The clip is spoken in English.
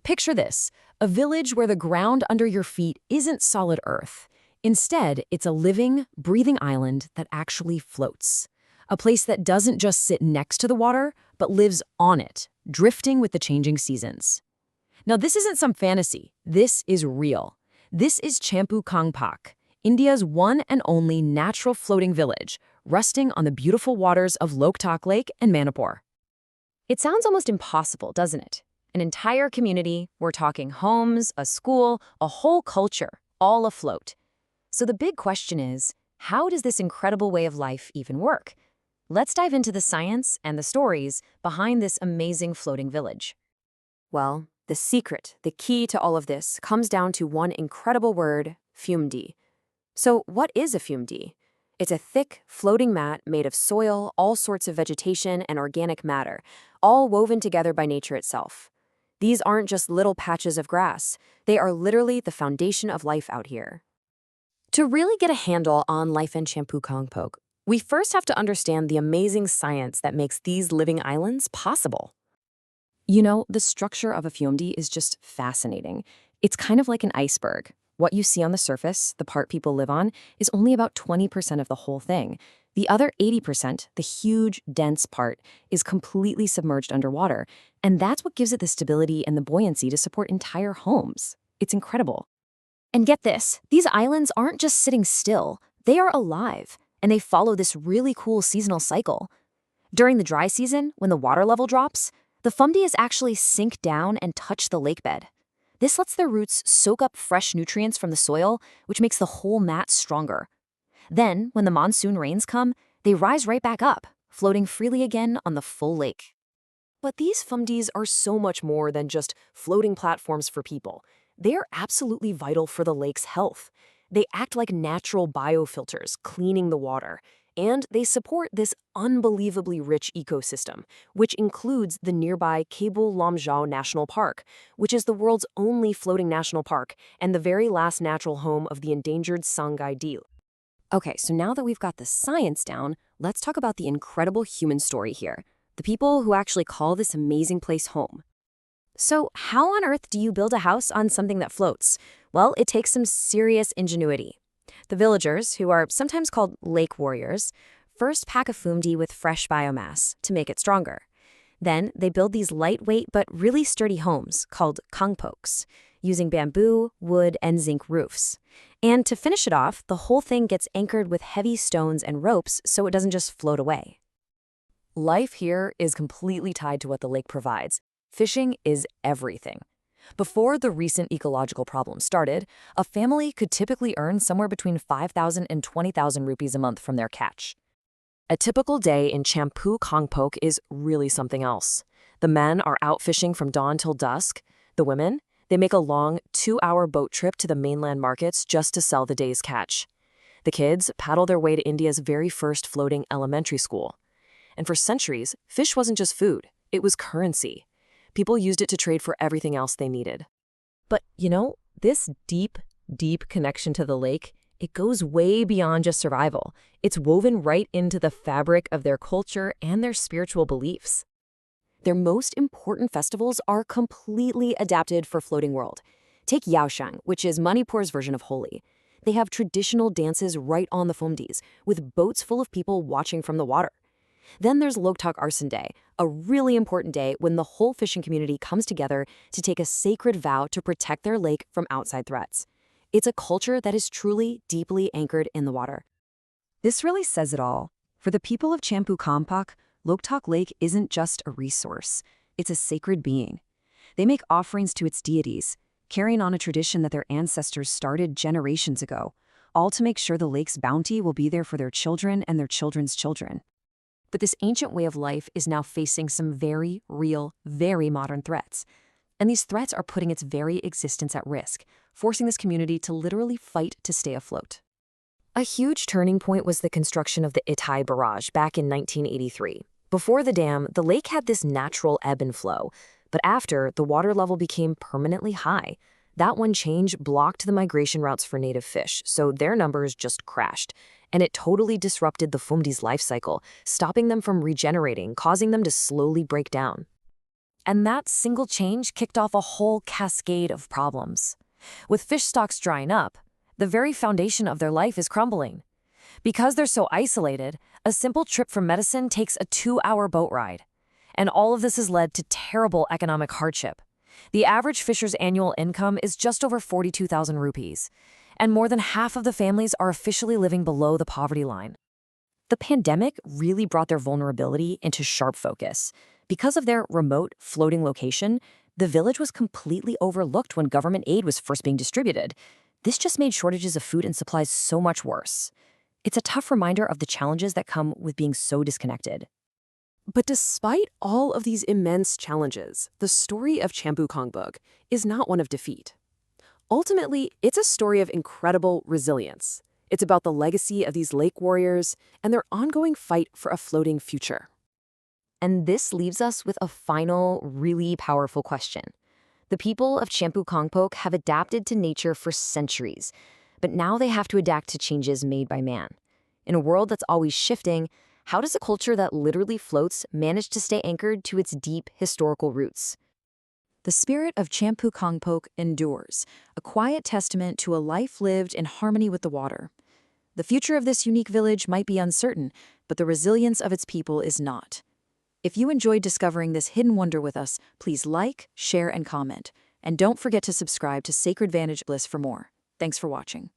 Picture this, a village where the ground under your feet isn't solid earth. Instead, it's a living, breathing island that actually floats. A place that doesn't just sit next to the water, but lives on it, drifting with the changing seasons. Now, this isn't some fantasy. This is real. This is Champu Khangpok, India's one and only natural floating village, resting on the beautiful waters of Loktak Lake and Manipur. It sounds almost impossible, doesn't it? An entire community, we're talking homes, a school, a whole culture, all afloat. So the big question is, how does this incredible way of life even work? Let's dive into the science and the stories behind this amazing floating village. Well, the secret, the key to all of this, comes down to one incredible word, Phumdi. So what is a Phumdi? It's a thick, floating mat made of soil, all sorts of vegetation, and organic matter, all woven together by nature itself. These aren't just little patches of grass. They are literally the foundation of life out here. To really get a handle on life in Champu Khangpok, we first have to understand the amazing science that makes these living islands possible. You know, the structure of a Phumdi is just fascinating. It's kind of like an iceberg. What you see on the surface, the part people live on, is only about 20% of the whole thing. The other 80%, the huge, dense part, is completely submerged underwater, and that's what gives it the stability and the buoyancy to support entire homes. It's incredible. And get this, these islands aren't just sitting still, they are alive, and they follow this really cool seasonal cycle. During the dry season, when the water level drops, the Phumdis actually sink down and touch the lakebed. This lets their roots soak up fresh nutrients from the soil, which makes the whole mat stronger. Then, when the monsoon rains come, they rise right back up, floating freely again on the full lake. But these Phumdis are so much more than just floating platforms for people. They are absolutely vital for the lake's health. They act like natural biofilters, cleaning the water. And they support this unbelievably rich ecosystem, which includes the nearby Cable Lamjao National Park, which is the world's only floating national park and the very last natural home of the endangered Sangai deer. Okay, so now that we've got the science down, let's talk about the incredible human story here, the people who actually call this amazing place home. So how on earth do you build a house on something that floats? Well, it takes some serious ingenuity. The villagers, who are sometimes called lake warriors, first pack a Phumdi with fresh biomass to make it stronger. Then they build these lightweight but really sturdy homes called khangpoks, using bamboo, wood, and zinc roofs. And to finish it off, the whole thing gets anchored with heavy stones and ropes so it doesn't just float away. Life here is completely tied to what the lake provides. Fishing is everything. Before the recent ecological problems started, a family could typically earn somewhere between 5,000 and 20,000 rupees a month from their catch. A typical day in Champu Khangpok is really something else. The men are out fishing from dawn till dusk. The women, they make a long 2-hour boat trip to the mainland markets just to sell the day's catch. The kids paddle their way to India's very first floating elementary school. And for centuries, fish wasn't just food, it was currency. People used it to trade for everything else they needed. But, you know, this deep, deep connection to the lake, it goes way beyond just survival. It's woven right into the fabric of their culture and their spiritual beliefs. Their most important festivals are completely adapted for floating world. Take Yaoshang, which is Manipur's version of Holi. They have traditional dances right on the Phumdis, with boats full of people watching from the water. Then there's Loktak Arson Day, a really important day when the whole fishing community comes together to take a sacred vow to protect their lake from outside threats. It's a culture that is truly deeply anchored in the water. This really says it all. For the people of Champu Khangpok, Loktak Lake isn't just a resource. It's a sacred being. They make offerings to its deities, carrying on a tradition that their ancestors started generations ago, all to make sure the lake's bounty will be there for their children and their children's children. But this ancient way of life is now facing some very real, very modern threats. And these threats are putting its very existence at risk, forcing this community to literally fight to stay afloat. A huge turning point was the construction of the Itai Barrage back in 1983. Before the dam, the lake had this natural ebb and flow, but after, the water level became permanently high. That one change blocked the migration routes for native fish, so their numbers just crashed. And it totally disrupted the Phumdi's life cycle, stopping them from regenerating, causing them to slowly break down. And that single change kicked off a whole cascade of problems. With fish stocks drying up, the very foundation of their life is crumbling. Because they're so isolated, a simple trip for medicine takes a 2-hour boat ride. And all of this has led to terrible economic hardship. The average fisher's annual income is just over 42,000 rupees, and more than half of the families are officially living below the poverty line. The pandemic really brought their vulnerability into sharp focus. Because of their remote, floating location, the village was completely overlooked when government aid was first being distributed. This just made shortages of food and supplies so much worse. It's a tough reminder of the challenges that come with being so disconnected. But despite all of these immense challenges, the story of Champu Khangpok is not one of defeat. Ultimately, it's a story of incredible resilience. It's about the legacy of these lake warriors and their ongoing fight for a floating future. And this leaves us with a final, really powerful question. The people of Champu Khangpok have adapted to nature for centuries, but now they have to adapt to changes made by man. In a world that's always shifting, how does a culture that literally floats manage to stay anchored to its deep historical roots? The spirit of Champu Khangpok endures, a quiet testament to a life lived in harmony with the water. The future of this unique village might be uncertain, but the resilience of its people is not. If you enjoyed discovering this hidden wonder with us, please like, share, and comment. And don't forget to subscribe to Sacred Vantage Bliss for more. Thanks for watching.